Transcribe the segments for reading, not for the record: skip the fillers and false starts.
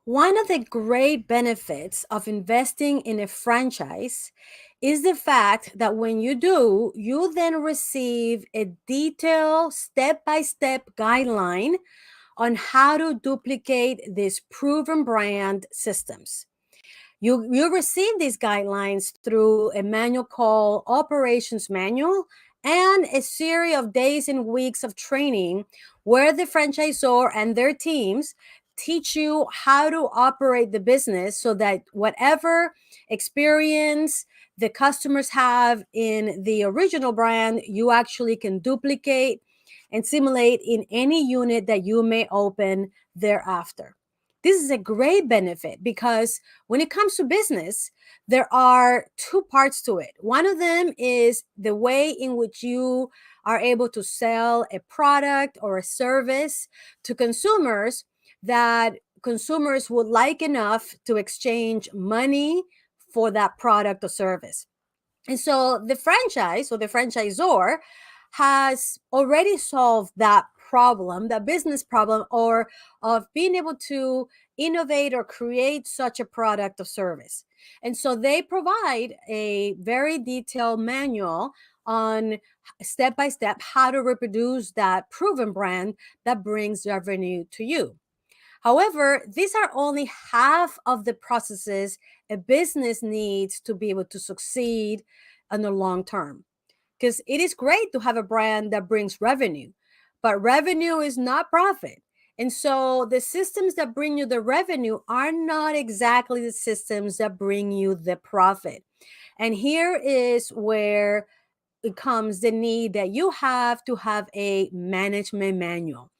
One of the great benefits of investing in a franchise is the fact that when you do, you then receive a detailed step-by-step guideline on how to duplicate these proven brand systems. You receive these guidelines through a manual called Operations Manual and a series of days and weeks of training where the franchisor and their teams teach you how to operate the business so that whatever experience the customers have in the original brand, you actually can duplicate and simulate in any unit that you may open thereafter. This is a great benefit because when it comes to business, there are two parts to it. One of them is the way in which you are able to sell a product or a service to consumers that consumers would like enough to exchange money for that product or service. And so the franchise or the franchisor has already solved that problem, that business problem, or of being able to innovate or create such a product or service. And so they provide a very detailed manual on step by step how to reproduce that proven brand that brings revenue to you. However, these are only half of the processes a business needs to be able to succeed in the long term. Because it is great to have a brand that brings revenue, but revenue is not profit. And so the systems that bring you the revenue are not exactly the systems that bring you the profit. And here is where it comes the need that you have to have a management manual.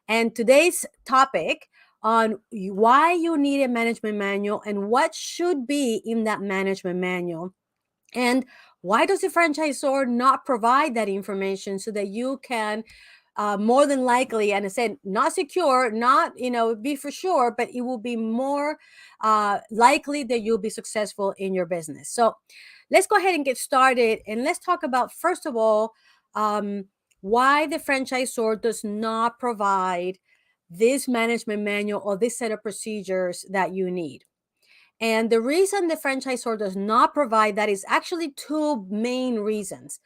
And today's topic on why you need a management manual and what should be in that management manual. And why does the franchisor not provide that information so that you can more than likely, and I said not secure, not be for sure, but it will be more likely that you'll be successful in your business. So let's go ahead and get started, and let's talk about first of all why the franchisor does not provide this management manual or this set of procedures that you need. And the reason the franchisor does not provide that is actually two main reasons.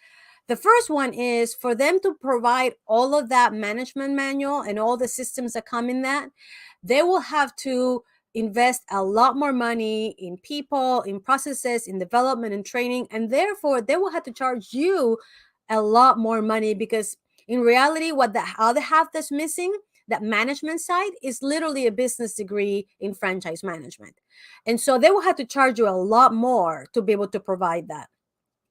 The first one is for them to provide all of that management manual and all the systems that come in that, they will have to invest a lot more money in people, in processes, in development and training, and therefore they will have to charge you a lot more money because in reality, what the other half that's missing, that management side, is literally a business degree in franchise management. And so they will have to charge you a lot more to be able to provide that.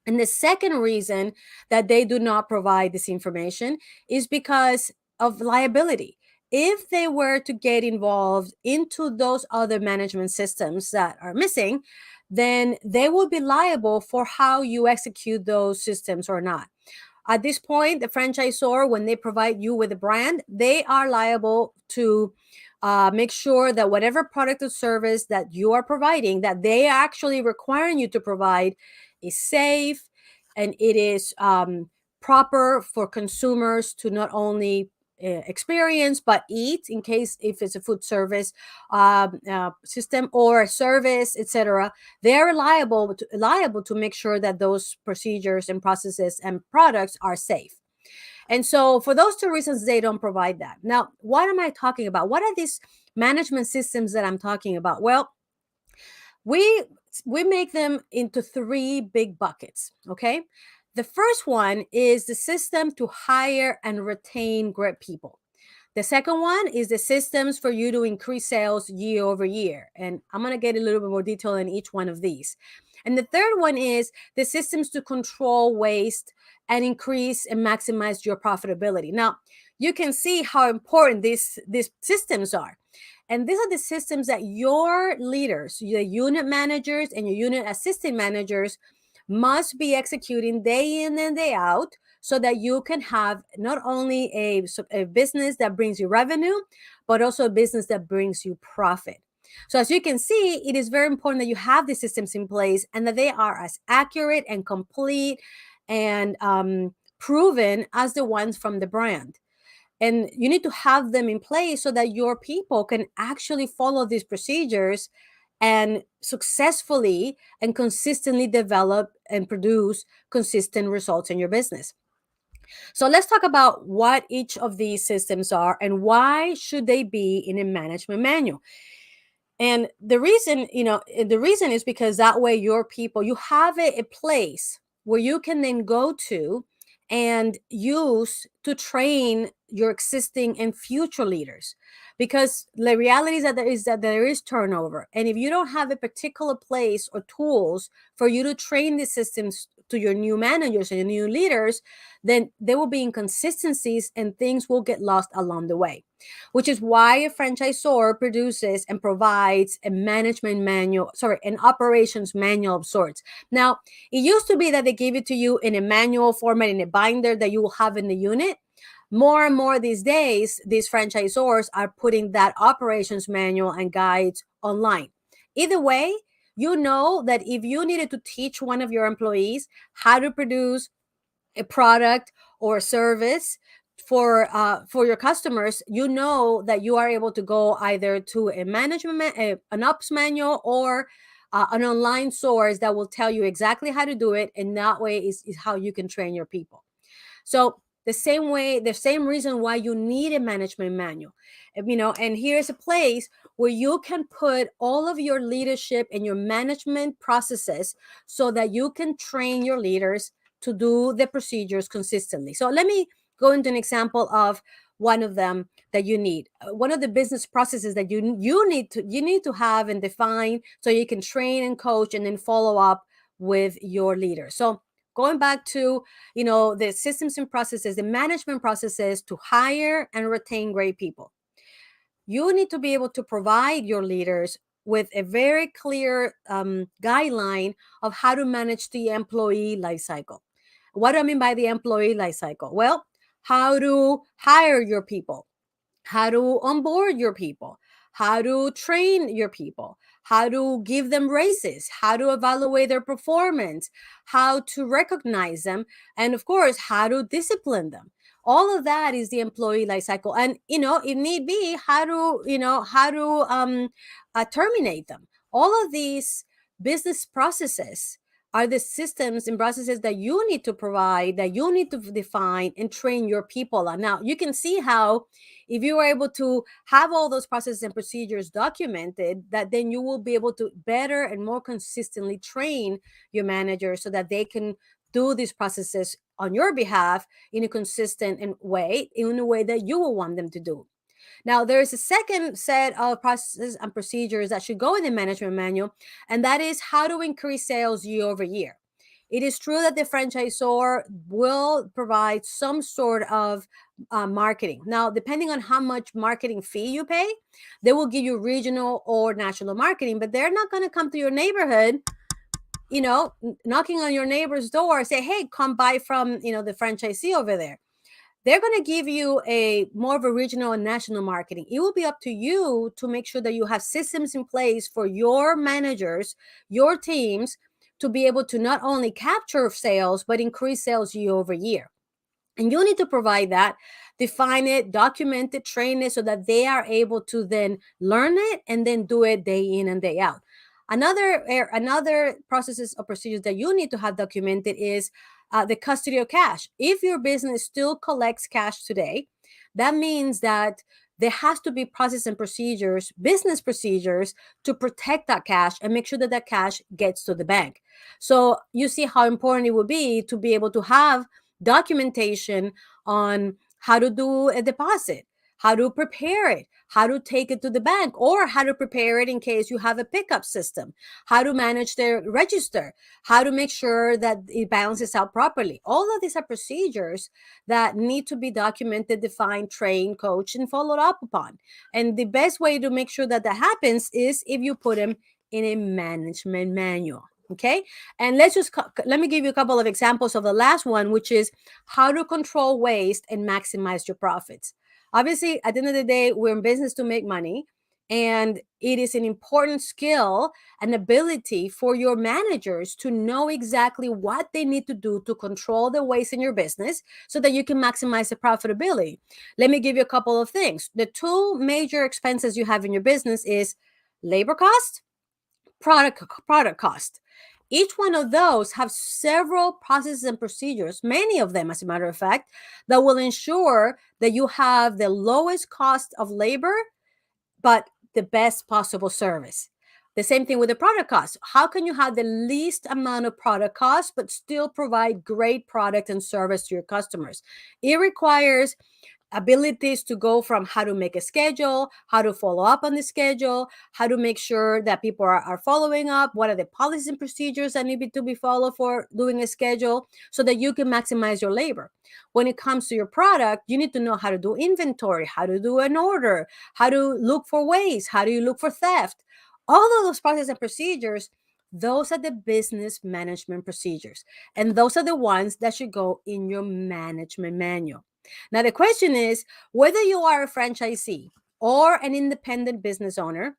And the second reason that they do not provide this information is because of liability. If they were to get involved into those other management systems that are missing, then they will be liable for how you execute those systems or not. At this point, the franchisor, when they provide you with a brand, they are liable to make sure that whatever product or service that you are providing, that they are actually requiring you to provide, is safe and it is proper for consumers to not only experience but eat, in case if it's a food service system or a service, etc. They're liable to make sure that those procedures and processes and products are safe. And so for those two reasons, they don't provide that. Now, what am I talking about? What are these management systems that I'm talking about? Well, we make them into three big buckets, okay? The first one is the system to hire and retain great people. The second one is the systems for you to increase sales year over year. And I'm going to get a little bit more detail in each one of these. And the third one is the systems to control waste and increase and maximize your profitability. Now, you can see how important these systems are. And these are the systems that your leaders, your unit managers and your unit assistant managers must be executing day in and day out so that you can have not only a business that brings you revenue, but also a business that brings you profit. So as you can see, it is very important that you have these systems in place and that they are as accurate and complete and proven as the ones from the brand. And you need to have them in place so that your people can actually follow these procedures and successfully and consistently develop and produce consistent results in your business. So let's talk about what each of these systems are and why should they be in a management manual. And the reason is because that way your people, you have a place where you can then go to and use to train your existing and future leaders. Because the reality is that there is turnover. And if you don't have a particular place or tools for you to train the systems to your new managers and your new leaders, then there will be inconsistencies and things will get lost along the way, which is why a franchisor produces and provides a an operations manual of sorts. Now, it used to be that they give it to you in a manual format, in a binder that you will have in the unit. More and more these days, these franchisors are putting that operations manual and guides online. Either way, you know that if you needed to teach one of your employees how to produce a product or a service for your customers, you know that you are able to go either to a an ops manual or an online source that will tell you exactly how to do it, and that way is how you can train your people. So the same reason why you need a management manual, and here's a place where you can put all of your leadership and your management processes so that you can train your leaders to do the procedures consistently. So let me go into an example of one of them that you need. One of the business processes that you need to have and define so you can train and coach and then follow up with your leaders. So going back to the systems and processes, the management processes to hire and retain great people, you need to be able to provide your leaders with a very clear guideline of how to manage the employee life cycle. What do I mean by the employee life cycle? Well, how to hire your people, how to onboard your people, how to train your people, how to give them raises, how to evaluate their performance, how to recognize them, and of course, how to discipline them. All of that is the employee life cycle. And, if need be, how to terminate them. All of these business processes are the systems and processes that you need to provide, that you need to define and train your people on. Now, you can see how if you are able to have all those processes and procedures documented, that then you will be able to better and more consistently train your managers so that they can do these processes on your behalf in a consistent way, in a way that you will want them to do. Now, there is a second set of processes and procedures that should go in the management manual, and that is how to increase sales year over year. It is true that the franchisor will provide some sort of marketing. Now, depending on how much marketing fee you pay, they will give you regional or national marketing, but they're not going to come to your neighborhood, knocking on your neighbor's door, say, hey, come buy from, the franchisee over there. They're going to give you a more of a regional and national marketing. It will be up to you to make sure that you have systems in place for your managers, your teams, to be able to not only capture sales, but increase sales year over year. And you need to provide that, define it, document it, train it so that they are able to then learn it and then do it day in and day out. Another processes or procedures that you need to have documented is the custody of cash. If your business still collects cash today, that means that there has to be process and procedures, business procedures to protect that cash and make sure that that cash gets to the bank. So you see how important it would be to be able to have documentation on how to do a deposit, how to prepare it, how to take it to the bank, or how to prepare it in case you have a pickup system, how to manage their register, how to make sure that it balances out properly. All of these are procedures that need to be documented, defined, trained, coached, and followed up upon. And the best way to make sure that that happens is if you put them in a management manual. Okay. And let me give you a couple of examples of the last one, which is how to control waste and maximize your profits. Obviously, at the end of the day, we're in business to make money. And it is an important skill and ability for your managers to know exactly what they need to do to control the waste in your business so that you can maximize the profitability. Let me give you a couple of things. The two major expenses you have in your business is labor cost, product cost. Each one of those have several processes and procedures, many of them, as a matter of fact, that will ensure that you have the lowest cost of labor but the best possible service. The same thing with the product cost. How can you have the least amount of product cost but still provide great product and service to your customers? It requires abilities to go from how to make a schedule, how to follow up on the schedule, how to make sure that people are following up, what are the policies and procedures that need to be followed for doing a schedule so that you can maximize your labor. When it comes to your product, you need to know how to do inventory, how to do an order, how to look for waste, how do you look for theft. All of those processes and procedures, those are the business management procedures. And those are the ones that should go in your management manual. Now, the question is whether you are a franchisee or an independent business owner,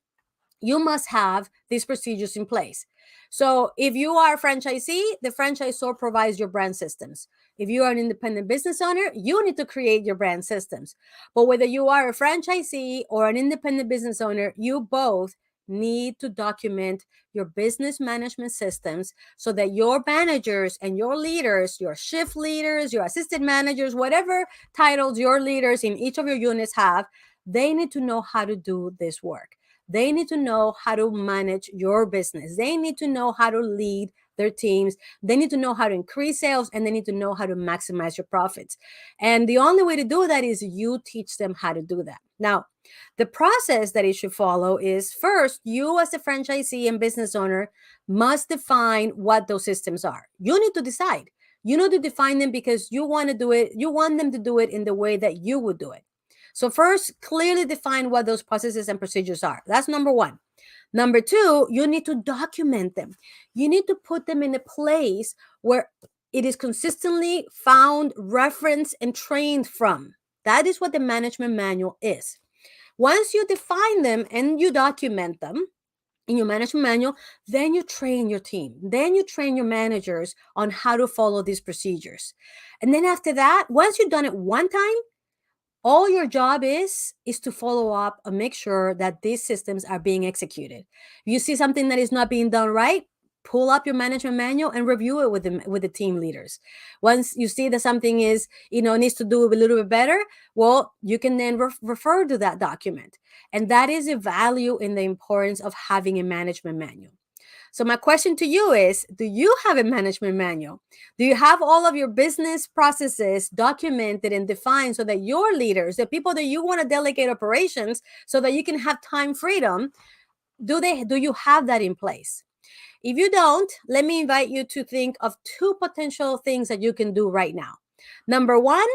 you must have these procedures in place. So if you are a franchisee, the franchisor provides your brand systems. If you are an independent business owner, you need to create your brand systems. But whether you are a franchisee or an independent business owner, you both need to document your business management systems so that your managers and your leaders, your shift leaders, your assistant managers, whatever titles your leaders in each of your units have, they need to know how to do this work. They need to know how to manage your business. They need to know how to lead their teams. They need to know how to increase sales, and they need to know how to maximize your profits. And the only way to do that is you teach them how to do that. Now, the process that it should follow is first, you as a franchisee and business owner must define what those systems are. You need to decide. You need to define them because you want to do it. You want them to do it in the way that you would do it. So first, clearly define what those processes and procedures are. That's number one. Number two, you need to document them. You need to put them in a place where it is consistently found, referenced, and trained from. That is what the management manual is. Once you define them and you document them in your management manual, then you train your team. Then you train your managers on how to follow these procedures. And then after that, once you've done it one time, all your job is to follow up and make sure that these systems are being executed. If you see something that is not being done right, pull up your management manual and review it with the team leaders. Once you see that something is, needs to do a little bit better, well, you can then refer to that document. And that is a value in the importance of having a management manual. So my question to you is, do you have a management manual? Do you have all of your business processes documented and defined so that your leaders, the people that you want to delegate operations so that you can have time freedom, do you have that in place? If you don't, let me invite you to think of two potential things that you can do right now. Number one,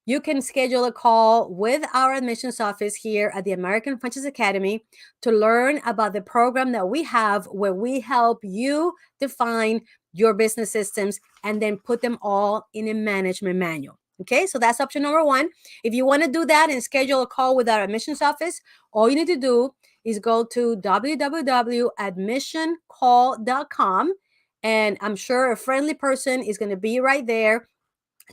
you can schedule a call with our admissions office here at the American Franchise Academy to learn about the program that we have where we help you define your business systems and then put them all in a management manual. Okay, so that's option number one. If you want to do that and schedule a call with our admissions office, all you need to do is go to www.admissioncall.com, and I'm sure a friendly person is going to be right there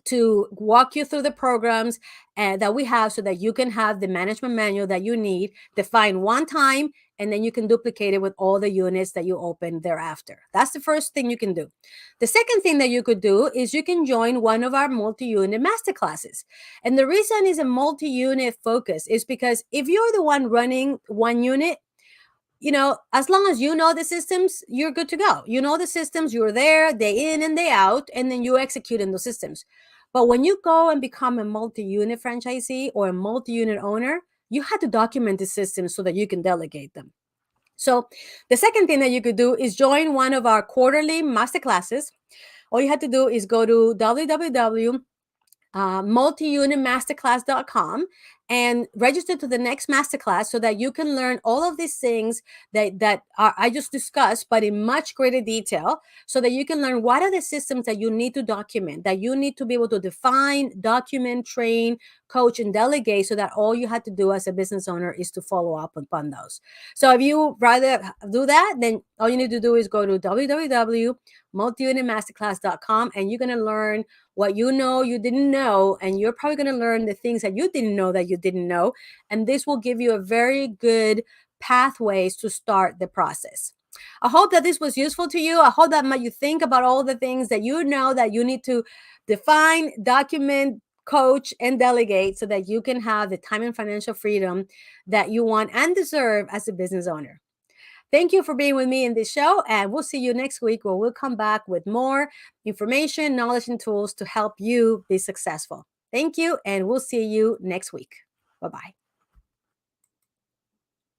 to walk you through the programs that we have so that you can have the management manual that you need, define one time, and then you can duplicate it with all the units that you open thereafter. That's the first thing you can do. The second thing that you could do is you can join one of our multi-unit masterclasses. And the reason is a multi-unit focus is because if you're the one running one unit, as long as you know the systems, you're good to go. You know the systems, you're there day in and day out, and then you execute in those systems. But when you go and become a multi-unit franchisee or a multi-unit owner, you have to document the systems so that you can delegate them. So the second thing that you could do is join one of our quarterly masterclasses. All you have to do is go to www.multiunitmasterclass.com and register to the next masterclass so that you can learn all of these things I just discussed, but in much greater detail, so that you can learn what are the systems that you need to document, that you need to be able to define, document, train, coach, and delegate, so that all you have to do as a business owner is to follow up upon those. So if you rather do that, then all you need to do is go to www.multiunitmasterclass.com, and you're going to learn what you know you didn't know, and you're probably going to learn the things that you didn't know that you didn't know, and this will give you a very good pathways to start the process. I hope that this was useful to you. I hope that made you think about all the things that you know that you need to define, document, coach, and delegate, so that you can have the time and financial freedom that you want and deserve as a business owner. Thank you for being with me in this show, and we'll see you next week, where we'll come back with more information, knowledge, and tools to help you be successful. Thank you, and we'll see you next week. Bye-bye.